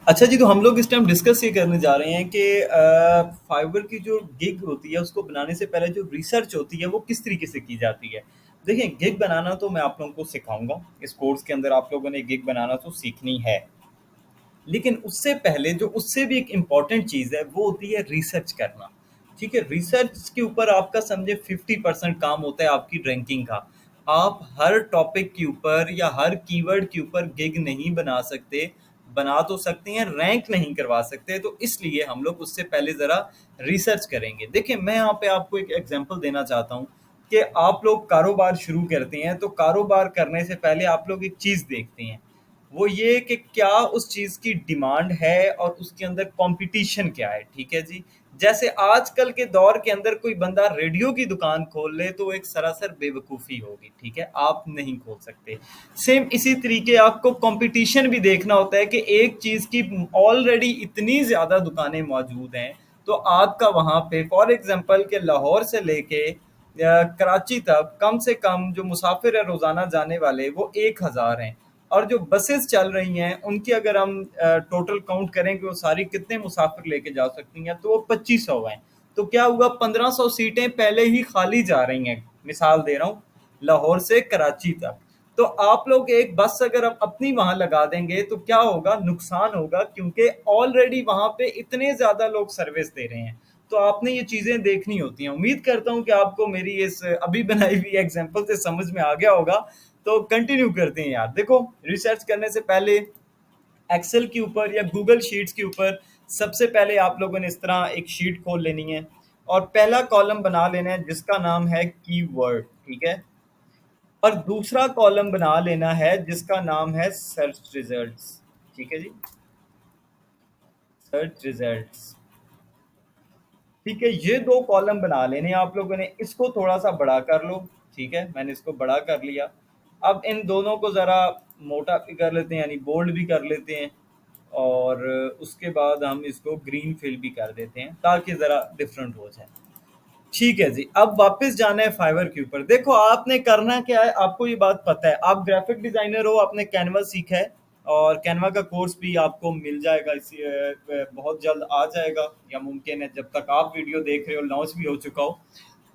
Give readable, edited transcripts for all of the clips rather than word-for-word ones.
अच्छा जी, तो हम लोग इस टाइम डिस्कस ये करने जा रहे हैं कि फाइबर की जो गिग होती है उसको बनाने से पहले जो रिसर्च होती है वो किस तरीके से की जाती है। देखिए, गिग बनाना तो मैं आप लोगों को सिखाऊंगा। इस कोर्स के अंदर आप लोगों ने गिग बनाना तो सीखनी है, लेकिन उससे पहले जो उससे भी एक इम्पॉर्टेंट चीज़ है वो होती है रिसर्च करना। ठीक है, रिसर्च के ऊपर आपका समझे 50% काम होता है आपकी रैंकिंग का। आप हर टॉपिक के ऊपर या हर कीवर्ड के ऊपर गिग नहीं बना सकते। बना तो सकते हैं, रैंक नहीं करवा सकते। तो इसलिए हम लोग उससे पहले ज़रा रिसर्च करेंगे। देखिए, मैं यहाँ पे आपको एक एग्जांपल देना चाहता हूँ कि आप लोग कारोबार शुरू करते हैं तो कारोबार करने से पहले आप लोग एक चीज़ देखते हैं, वो ये कि क्या उस चीज़ की डिमांड है और उसके अंदर कंपटीशन क्या है। ठीक है जी। जैसे आजकल के दौर के अंदर कोई बंदा रेडियो की दुकान खोल ले तो वो एक सरासर बेवकूफ़ी होगी। ठीक है, आप नहीं खोल सकते। सेम इसी तरीके आपको कंपटीशन भी देखना होता है कि एक चीज़ की ऑलरेडी इतनी ज़्यादा दुकानें मौजूद हैं, तो आपका वहाँ पे फॉर एग्जांपल के लाहौर से लेके कराची तक कम से कम जो मुसाफिर है रोज़ाना जाने वाले वो 1000 हैं। और जो बसेस चल रही हैं उनकी अगर हम टोटल काउंट करें कि वो सारी कितने मुसाफिर लेके जा सकती हैं तो वो 2500 हैं। तो क्या हुआ, 1500 सीटें पहले ही खाली जा रही हैं। मिसाल दे रहा हूँ, लाहौर से कराची तक। तो आप लोग एक बस अगर आप अपनी वहां लगा देंगे तो क्या होगा, नुकसान होगा, क्योंकि ऑलरेडी वहां पे इतने ज्यादा लोग सर्विस दे रहे हैं। तो आपने ये चीजें देखनी होती हैं। उम्मीद करता हूँ कि आपको मेरी इस अभी बनाई हुई एग्जांपल से समझ में आ गया होगा। तो कंटिन्यू करते हैं यार। देखो, रिसर्च करने से पहले एक्सेल के ऊपर या गूगल शीट्स के ऊपर सबसे पहले आप लोगों ने इस तरह एक शीट खोल लेनी है और पहला कॉलम बना लेना है जिसका नाम है कीवर्ड। ठीक है, और दूसरा कॉलम बना लेना है जिसका नाम है सर्च रिजल्ट्स। ठीक है जी, सर्च रिजल्ट्स। ठीक है, ये दो कॉलम बना लेने हैं आप लोगों ने। इसको थोड़ा सा बड़ा कर लो। ठीक है, मैंने इसको बड़ा कर लिया। अब इन दोनों को ज़रा मोटा भी कर लेते हैं, यानी बोल्ड भी कर लेते हैं। और उसके बाद हम इसको ग्रीन फिल भी कर देते हैं ताकि ज़रा डिफरेंट हो जाए। ठीक है जी, अब वापस जाना है फाइवर के ऊपर। देखो, आपने करना क्या है, आपको ये बात पता है। आप ग्राफिक डिजाइनर हो, आपने कैनवा सीखा है और कैनवा का कोर्स भी आपको मिल जाएगा। इसी बहुत जल्द आ जाएगा, या मुमकिन है जब तक आप वीडियो देख रहे हो लॉन्च भी हो चुका हो।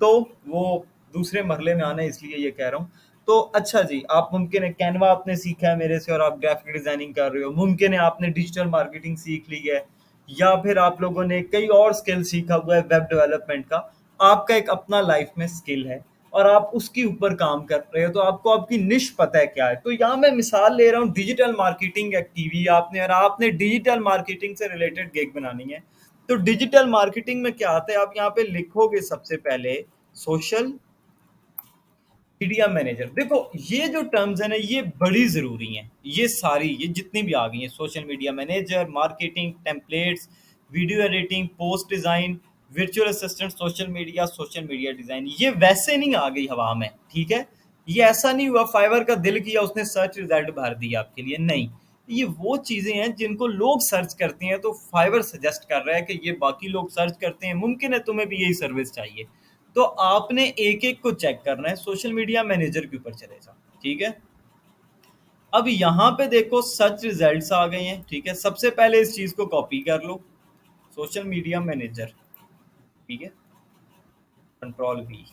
तो वो दूसरे मरले में आना है, इसलिए ये कह रहा हूँ। तो अच्छा जी, आप मुमकिन है कैनवा आपने सीखा है मेरे से और आप ग्राफिक डिजाइनिंग कर रहे हो। मुमकिन है आपने डिजिटल मार्केटिंग सीख ली है, या फिर आप लोगों ने कई और स्किल सीखा हुआ है वेब डेवलपमेंट का। आपका एक अपना लाइफ में स्किल है और आप उसके ऊपर काम कर रहे हो, तो आपको आपकी निश पता है क्या है। तो यहाँ मैं मिसाल ले रहा हूँ, डिजिटल मार्केटिंग एक्टिवी आपने, और आपने डिजिटल मार्केटिंग से रिलेटेड गिग बनानी है। तो डिजिटल मार्केटिंग में क्या आता है, आप यहाँ पे लिखोगे सबसे पहले सोशल मीडिया मैनेजर। देखो, ये जो टर्म्स है ना ये बड़ी जरूरी हैं। ये सारी, ये जितनी भी आ गई हैं, social media manager, marketing templates, video editing, post design, virtual assistant, social media design, ये वैसे नहीं आ गई हवा में। ठीक है, ये ऐसा नहीं हुआ फाइवर का दिल किया उसने सर्च रिजल्ट भर दिया आपके लिए, नहीं। ये वो चीजें हैं जिनको लोग सर्च करते हैं, तो फाइवर सजेस्ट कर रहा है कि ये बाकी लोग सर्च करते हैं, मुमकिन है तुम्हें भी यही सर्विस चाहिए। तो आपने एक एक को चेक करना है। सोशल मीडिया मैनेजर के ऊपर चले जाओ। ठीक है, अब यहाँ पे देखो सर्च रिजल्ट्स आ गए हैं। ठीक है, सबसे पहले इस चीज को कॉपी कर लो, सोशल मीडिया मैनेजर। ठीक है, कंट्रोल वी।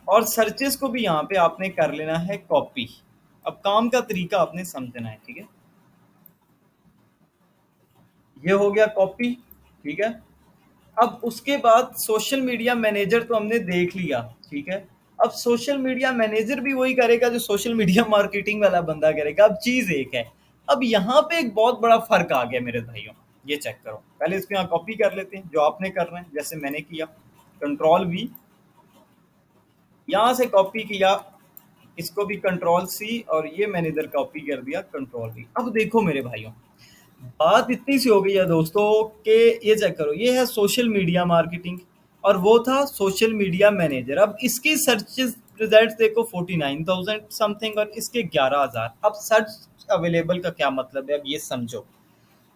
और सर्चेस को भी यहाँ पे आपने कर लेना है कॉपी। अब काम का तरीका आपने समझना है। ठीक है, ये हो गया कॉपी। ठीक है, अब उसके बाद सोशल मीडिया मैनेजर तो हमने देख लिया। ठीक है, अब सोशल मीडिया मैनेजर भी वही करेगा जो सोशल मीडिया मार्केटिंग वाला बंदा करेगा। अब चीज एक है। अब यहाँ पे एक बहुत बड़ा फर्क आ गया मेरे भाइयों, ये चेक करो। पहले इसको यहाँ कॉपी कर लेते हैं जो आपने करना है, जैसे मैंने किया, कंट्रोल वी। यहाँ से कॉपी किया, इसको भी कंट्रोल सी, और ये मैंने इधर कॉपी कर दिया, कंट्रोल वी। अब देखो मेरे भाइयों, बात इतनी सी हो गई है दोस्तों कि ये चेक करो, ये है सोशल मीडिया मार्केटिंग और वो था सोशल मीडिया मैनेजर। अब इसकी सर्च रिजल्ट्स देखो 49,000 समथिंग और इसके 11,000। अब सर्च अवेलेबल का क्या मतलब है, अब ये समझो।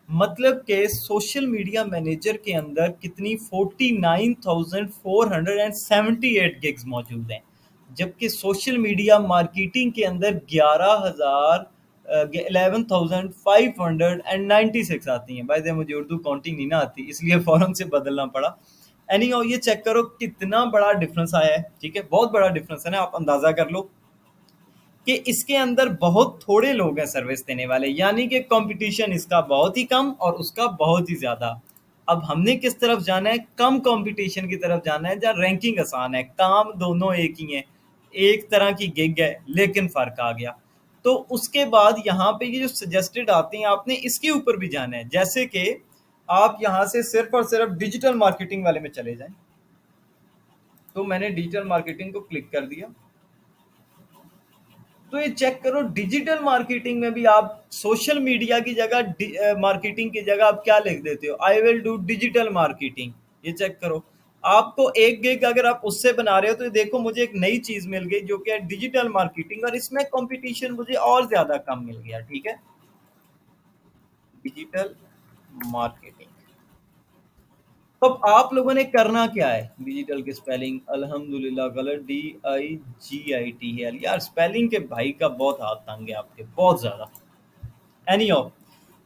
मतलब कि सोशल मीडिया मैनेजर के अंदर कितनी 49,478 गिग्स मौजूद हैं, जबकि सोशल मीडिया मार्केटिंग के अंदर 11,000 11,596 आती हैं। भाई देखो मुझे उर्दू काउंटिंग नहीं ना आती, इसलिए फ़ौरन से बदलना पड़ा। एनी हाउ, ये चेक करो कितना बड़ा डिफरेंस आया है। ठीक है, बहुत बड़ा डिफरेंस है ना, आप अंदाजा कर लो कि इसके अंदर बहुत थोड़े लोग हैं सर्विस देने वाले, यानी कि कंपटीशन इसका बहुत ही कम और उसका बहुत ही ज़्यादा। अब हमने किस तरफ जाना है? कम कंपटीशन की तरफ जाना है, जहाँ रैंकिंग आसान है, काम दोनों एक ही हैं, एक तरह की गिग है, लेकिन फ़र्क आ गया। तो उसके बाद यहाँ पे ये जो सजेस्टेड आती हैं, आपने इसके ऊपर भी जाना है। जैसे कि आप यहाँ से सिर्फ और सिर्फ डिजिटल मार्केटिंग वाले में चले जाएं। तो मैंने डिजिटल मार्केटिंग को क्लिक कर दिया। तो ये चेक करो, डिजिटल मार्केटिंग में भी आप सोशल मीडिया की जगह, मार्केटिंग की जगह आप क्या लिख देते हो? I will do digital marketing. ये चेक करो, आपको एक गिग अगर आप उससे बना रहे हो, तो ये देखो मुझे एक नई चीज मिल गई जो कि है डिजिटल मार्केटिंग, और इसमें कंपटीशन मुझे और ज्यादा कम मिल गया। ठीक है, डिजिटल मार्केटिंग। तो अब आप लोगों ने करना क्या है? डिजिटल की स्पेलिंग अल्हम्दुलिल्लाह गलत, DIGITL। यार स्पेलिंग के भाई का बहुत हाथ तंग है आपके, बहुत ज्यादा। एनी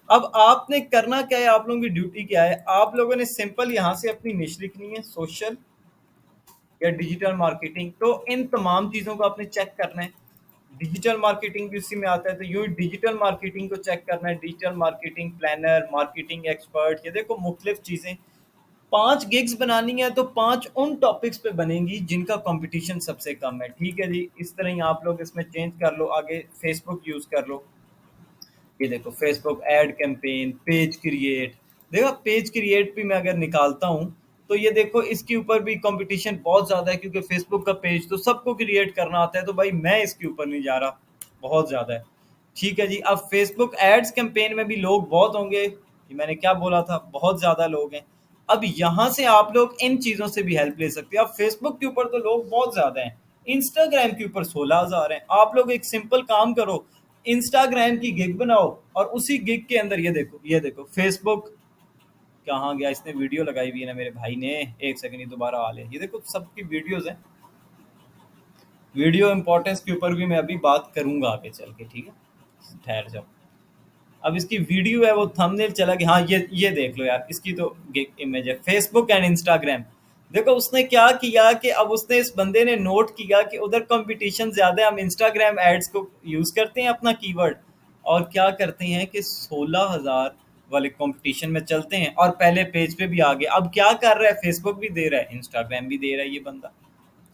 अब आपने करना क्या है, आप लोगों की ड्यूटी क्या है? आप लोगों ने सिंपल यहाँ से अपनी निश लिखनी है, सोशल या डिजिटल मार्केटिंग। तो इन तमाम चीज़ों को आपने चेक करना है। डिजिटल मार्केटिंग भी उसी में आता है, तो यूँ डिजिटल मार्केटिंग को चेक करना है। Digital marketing planner, marketing expert, ये देखो मुख्तलिफ चीज़ें। 5 गिग्स बनानी है तो 5 उन टॉपिक्स पे बनेंगी जिनका कंपटीशन सबसे कम है। ठीक है जी, इस तरह ही आप लोग इसमें चेंज कर लो। आगे फेसबुक यूज़ कर लो। ये देखो Facebook ad campaign, page create. देखो पेज क्रिएट भी मैं अगर निकालता हूँ, तो ये देखो इसके ऊपर भी कंपटीशन बहुत ज़्यादा है, क्योंकि फेसबुक का पेज तो सबको क्रिएट करना आता है, तो भाई मैं इसके ऊपर नहीं जा रहा, बहुत ज़्यादा है। ठीक है जी, अब फेसबुक एड्स कैंपेन में भी लोग बहुत होंगे, ये मैंने क्या बोला था, बहुत ज़्यादा लोग हैं। अब यहाँ से आप लोग इन चीज़ों से भी हेल्प ले सकते हो। अब फेसबुक के ऊपर तो लोग बहुत ज़्यादा हैं, इंस्टाग्राम के ऊपर 16,000 हैं। आप लोग एक सिंपल काम करो, इंस्टाग्राम की गिग बनाओ, और उसी गिग के अंदर ये देखो फेसबुक कहाँ गया? इसने वीडियो लगाई हुई है ना मेरे भाई ने, एक सेकंड ये दोबारा आ ले। ये देखो सबकी वीडियोस हैं, वीडियो इंपॉर्टेंस के ऊपर भी मैं अभी बात करूंगा आगे चल के। ठीक है, ठहर जाओ। अब इसकी वीडियो है, वो थंबनेल चला गया। हाँ, ये देख लो यार, इसकी तो इमेज है, फेसबुक एंड इंस्टाग्राम। देखो उसने क्या किया कि अब उसने, इस बंदे ने नोट किया कि उधर कंपटीशन ज्यादा है, हम इंस्टाग्राम एड्स को यूज करते हैं अपना कीवर्ड, और क्या करते हैं कि 16,000 वाले कंपटीशन में चलते हैं और पहले पेज पे भी आ गए। अब क्या कर रहा है? फेसबुक भी दे रहा है, इंस्टाग्राम भी दे रहा है ये बंदा,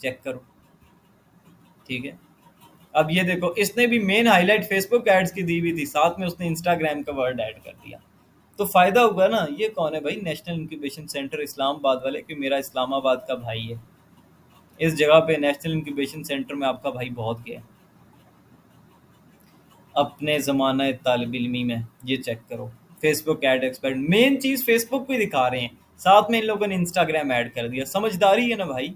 चेक करो। ठीक है, अब ये देखो इसने भी मेन हाईलाइट फेसबुक एड्स की दी हुई थी, साथ में उसने इंस्टाग्राम का वर्ड ऐड कर दिया, तो फायदा होगा ना। ये कौन है भाई? नेशनल इंक्यूबेशन सेंटर इस्लामाबाद वाले, कि मेरा इस्लामाबाद का भाई है। इस जगह पे नेशनल इंक्यूबेशन सेंटर में आपका भाई बहुत गया अपने ज़माना तालिब इल्मी में। ये चेक करो, फेसबुक एड एक्सपर्ट, मेन चीज़ फेसबुक पे दिखा रहे हैं, साथ में इन लोगों ने इंस्टाग्राम ऐड कर दिया। समझदारी है ना भाई,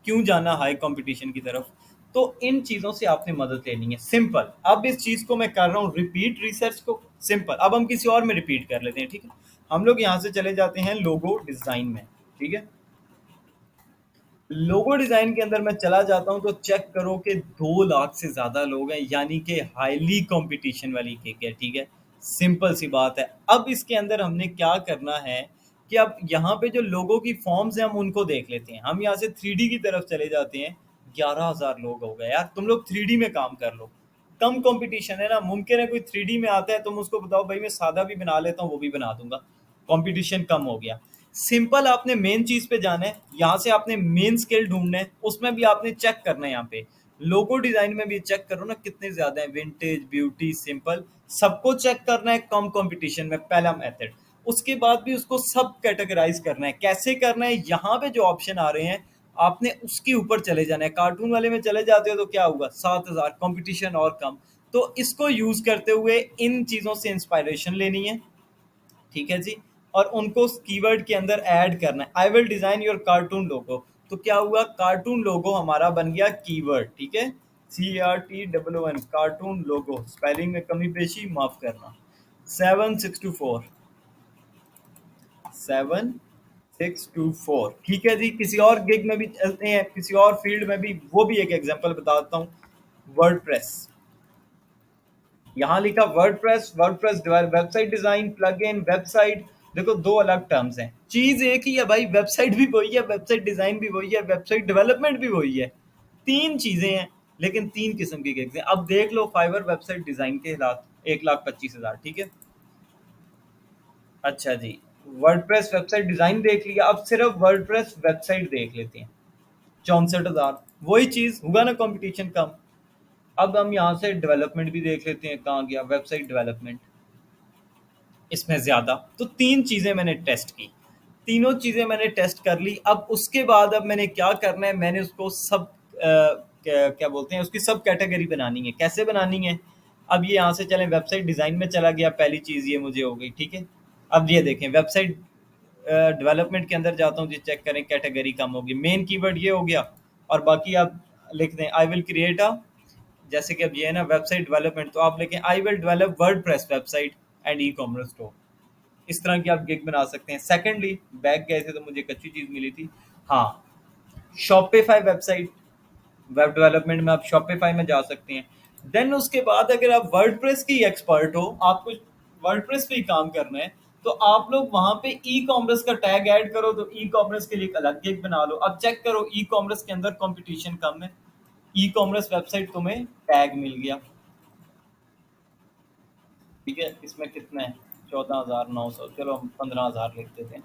क्यों जाना हाई कंपटीशन की तरफ? तो इन चीज़ों से आपने मदद लेनी है, सिंपल। अब इस चीज़ को मैं कर रहा हूँ रिपीट रिसर्च को, सिंपल। अब हम किसी और में रिपीट कर लेते हैं। ठीक है, हम लोग यहाँ से चले जाते हैं लोगो डिज़ाइन में। ठीक है, लोगो डिज़ाइन के अंदर मैं चला जाता हूँ, तो चेक करो कि 2 लाख से ज़्यादा लोग हैं, यानी कि हाईली कंपटीशन वाली केक है। ठीक है, सिंपल सी बात है। अब इसके अंदर हमने क्या करना है कि अब यहाँ पे जो लोगों की फॉर्म्स हैं, हम उनको देख लेते हैं। हम यहाँ से 3D की तरफ चले जाते हैं। 11,000 लोग हो गए यार, तुम लोग 3D में काम कर लो, कम कंपटीशन है ना। मुमकिन है कोई 3D में आता है, तुम उसको बताओ भाई मैं सादा भी बना लेता हूँ, वो भी बना दूंगा, कंपटीशन कम हो गया। सिंपल आपने मेन चीज पे जाना है, यहाँ से आपने मेन स्किल ढूंढना है, उसमें भी आपने चेक करना है। यहाँ पे लोगो डिजाइन में भी चेक करो ना कितने ज्यादा है, विंटेज, ब्यूटी, सिंपल, सबको चेक करना है कम कंपटीशन में, पहला मेथड। उसके बाद भी उसको सब कैटेगराइज करना है। कैसे करना है? यहाँ पे जो ऑप्शन आ रहे हैं, आपने उसके ऊपर चले जाना है। कार्टून वाले में चले जाते हो तो क्या होगा? 7,000, कंपटीशन और कम। तो इसको यूज करते हुए इन चीजों से इंस्पायरेशन लेनी है। ठीक है जी, और उनको कीवर्ड के अंदर ऐड करना है। I will design your cartoon logo, तो क्या हुआ? कार्टून लोगो हमारा बन गया कीवर्ड। ठीक है, CRTOON, कार्टून लोगो। स्पेलिंग में कमी पेशी माफ करना। 7624, 7624। ठीक है जी, किसी और गिग में भी चलते हैं, किसी और फील्ड में भी, वो भी एक एग्जांपल बताता हूँ। वर्डप्रेस, यहाँ लिखा WordPress, WordPress website design, plug in, website. देखो दो अलग टर्म्स हैं, चीज एक ही है भाई, वेबसाइट भी वही है, वेबसाइट डिजाइन भी वही है, वेबसाइट डेवलपमेंट भी वही है। तीन चीजें हैं, लेकिन तीन किस्म की गिग्स हैं। अब देख लो फाइवर वेबसाइट डिजाइन के हालात, 1,25,000, ठीक है। अच्छा जी, वर्डप्रेस वेबसाइट डिजाइन देख लिया, अब सिर्फ वर्डप्रेस वेबसाइट देख लेते हैं, 64,000। वही चीज हुआ ना, कंपटीशन कम। अब हम यहाँ से डेवलपमेंट भी देख लेते हैं, कहाँ गया वेबसाइट डेवलपमेंट, इसमें ज़्यादा। तो तीन चीज़ें मैंने टेस्ट की, तीनों चीज़ें मैंने टेस्ट कर ली। अब उसके बाद अब मैंने क्या करना है, मैंने उसको सब क्या क्या बोलते हैं, उसकी सब कैटेगरी बनानी है। कैसे बनानी है, अब ये यहाँ से चलें, वेबसाइट डिज़ाइन में चला गया, पहली चीज़ ये मुझे हो गई, ठीक है। अब ये देखें, वेबसाइट डेवलपमेंट के अंदर जाता हूँ जी, चेक करें कैटेगरी कम होगी, मेन कीवर्ड ये हो गया। और बाकी आप लिख दें आई विल क्रिएट अ, जैसे कि अब ये है ना वेबसाइट डेवलपमेंट, तो आप लिखें I will develop WordPress website and e commerce store. इस तरह की आप गिग बना सकते हैं। सेकेंडली, बैक गए थे तो मुझे एक अच्छी चीज़ मिली थी, हाँ, शॉपिफाई वेबसाइट, वेब डेवलपमेंट में आप शॉपिफाई में जा सकते हैं। देन उसके बाद अगर आप वर्डप्रेस की एक्सपर्ट हो, आपको वर्डप्रेस पे ही काम करना है, तो आप लोग वहां पे ई कॉमर्स का टैग ऐड करो, तो ई कॉमर्स के लिए एक अलग गिग बना लो। अब चेक करो, ई कॉमर्स के अंदर कंपटीशन कम है, ई कॉमर्स वेबसाइट तुम्हें टैग मिल गया, ठीक है। इसमें कितना है, 14,900, चलो हम 15,000 लिख देते हैं।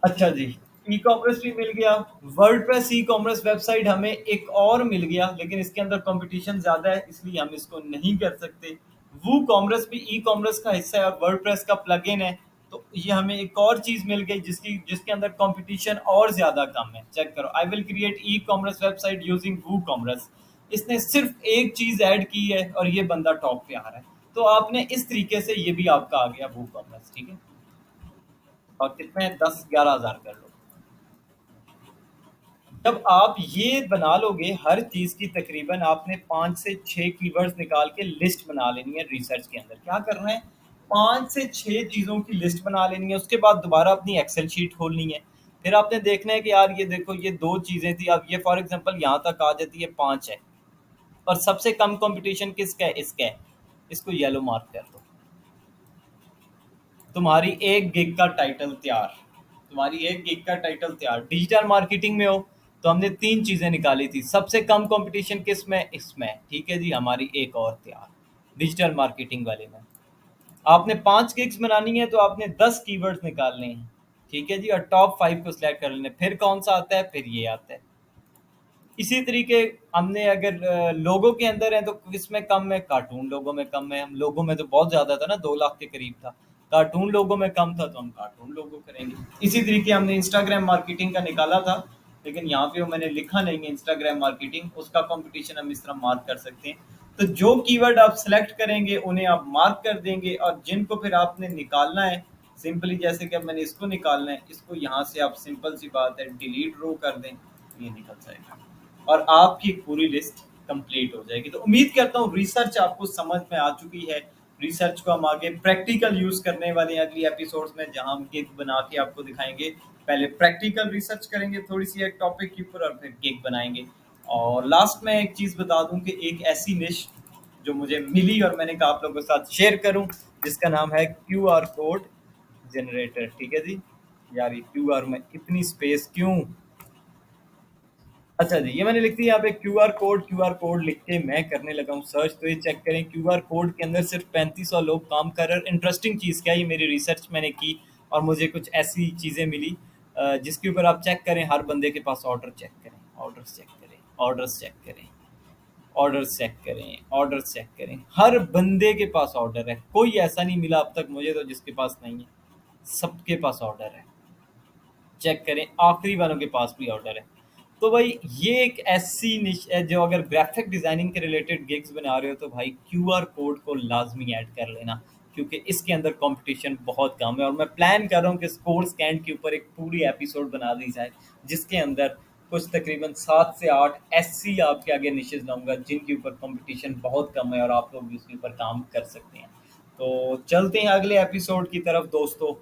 अच्छा जी, ई कॉमर्स भी मिल गया। वर्डप्रेस ई कॉमर्स वेबसाइट हमें एक और मिल गया, लेकिन इसके अंदर कंपटीशन ज़्यादा है, इसलिए हम इसको नहीं कर सकते। वो कॉमर्स भी ई कॉमर्स का हिस्सा है और वर्डप्रेस का प्लगइन है, तो ये हमें एक और चीज़ मिल गई जिसकी जिसके अंदर कंपटीशन और ज़्यादा कम है। चेक करो, I will create e commerce website using वो कॉमर्स। इसने सिर्फ एक चीज़ ऐड की है और ये बंदा टॉप पे आ रहा है। तो आपने इस तरीके से, ये भी आपका आ गया वो कॉमर्स, ठीक है। और कितने, 10-11 हज़ार कर लो। जब आप ये बना लोगे, हर चीज़ की तकरीबन आपने 5 से 6 कीवर्ड्स निकाल के लिस्ट बना लेनी है। रिसर्च के अंदर क्या करना है, 5 से 6 चीज़ों की लिस्ट बना लेनी है। उसके बाद दोबारा अपनी एक्सेल शीट खोलनी है। फिर आपने देखना है कि यार ये देखो, ये दो चीज़ें थी, अब ये फॉर एग्जांपल यहाँ तक आ जाती है, 5 है, और सबसे कम कंपटीशन किसका है, इसका है। इसको येलो मार्क कर दो, तुम्हारी एक गिग का टाइटल तैयार, तुम्हारी एक गिग का टाइटल तैयार। डिजिटल मार्केटिंग में हो तो हमने तीन चीजें निकाली थी, सबसे कम कंपटीशन किस में, इसमें, ठीक है जी, हमारी एक और तैयार डिजिटल मार्केटिंग वाले में। आपने 5 गिग्स बनानी है तो आपने 10 कीवर्ड्स निकालने हैं, ठीक है जी, और टॉप 5 को सिलेक्ट कर लेने। फिर कौन सा आता है, फिर ये आता है। इसी तरीके हमने अगर लोगों के अंदर है तो किसमें कम है, कार्टून लोगों में कम है। हम लोगों में तो बहुत ज़्यादा था ना, 2 लाख के करीब था। कार्टून लोगों में कम था तो हम कार्टून लोगों करेंगे। इसी तरीके हमने इंस्टाग्राम मार्केटिंग का निकाला था, लेकिन यहाँ पे वो मैंने लिखा नहीं है इंस्टाग्राम मार्केटिंग, उसका कंपटीशन हम इस तरह मार्क कर सकते हैं। तो जो कीवर्ड आप सेलेक्ट करेंगे उन्हें आप मार्क कर देंगे, और जिनको फिर आपने निकालना है सिंपली, जैसे कि अब मैंने इसको निकालना है, इसको यहाँ से आप सिंपल सी बात है डिलीट रो कर दें, ये निकल जाएगा और आपकी पूरी लिस्ट कंप्लीट हो जाएगी। तो उम्मीद करता हूँ रिसर्च आपको समझ में आ चुकी है। रिसर्च को हम आगे प्रैक्टिकल यूज करने वाले हैं अगली एपिसोड्स में, जहां हम गिग बना के आपको दिखाएंगे। पहले प्रैक्टिकल रिसर्च करेंगे थोड़ी सी एक टॉपिक के ऊपर, और फिर गिग बनाएंगे। और लास्ट में एक चीज बता दूं कि एक ऐसी निश जो मुझे मिली और मैंने कहा आप लोगों के साथ शेयर करूं, जिसका नाम है QR कोड जनरेटर, ठीक है जी। यार ये QR में इतनी स्पेस क्यों। अच्छा जी, ये मैंने लिख दी यहाँ पे क्यू आर कोड लिख के मैं करने लगा हूँ सर्च। तो ये चेक करें, QR कोड के अंदर सिर्फ 3500 लोग काम कर रहे हैं। इंटरेस्टिंग चीज़ क्या है, ये मेरी रिसर्च मैंने की और मुझे कुछ ऐसी चीज़ें मिली जिसके ऊपर आप चेक करें, हर बंदे के पास ऑर्डर चेक करें, ऑर्डर्स चेक करें, ऑर्डर्स चेक करें, ऑर्डर्स चेक करें, ऑर्डर्स चेक करें, हर बंदे के पास ऑर्डर है। कोई ऐसा नहीं मिला अब तक मुझे तो जिसके पास नहीं है, सबके पास ऑर्डर है। चेक करें, आखिरी वालों के पास भी ऑर्डर है। तो भाई ये एक ऐसी निश है, जो अगर ग्राफिक डिजाइनिंग के रिलेटेड गिग्स बना रहे हो तो भाई QR कोड को लाजमी ऐड कर लेना, क्योंकि इसके अंदर कंपटीशन बहुत कम है। और मैं प्लान कर रहा हूँ कि स्कोर स्कैन के ऊपर एक पूरी एपिसोड बना दी जाए, जिसके अंदर कुछ तकरीबन 7 से 8 ऐसी आपके आगे निशेज लाऊंगा जिनके ऊपर कंपटीशन बहुत कम है और आप लोग भी उसके ऊपर काम कर सकते हैं। तो चलते हैं अगले एपिसोड की तरफ दोस्तों।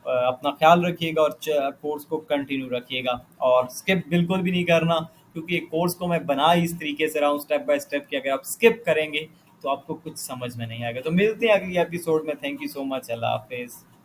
अपना ख्याल रखिएगा और कोर्स को कंटिन्यू रखिएगा, और स्किप बिल्कुल भी नहीं करना, क्योंकि कोर्स को मैं बना ही इस तरीके से रहा हूँ स्टेप बाय स्टेप कि अगर आप स्किप करेंगे तो आपको कुछ समझ में नहीं आएगा। तो मिलते हैं अगली एपिसोड में। Thank you so much. अल्लाह हाफ़िज़।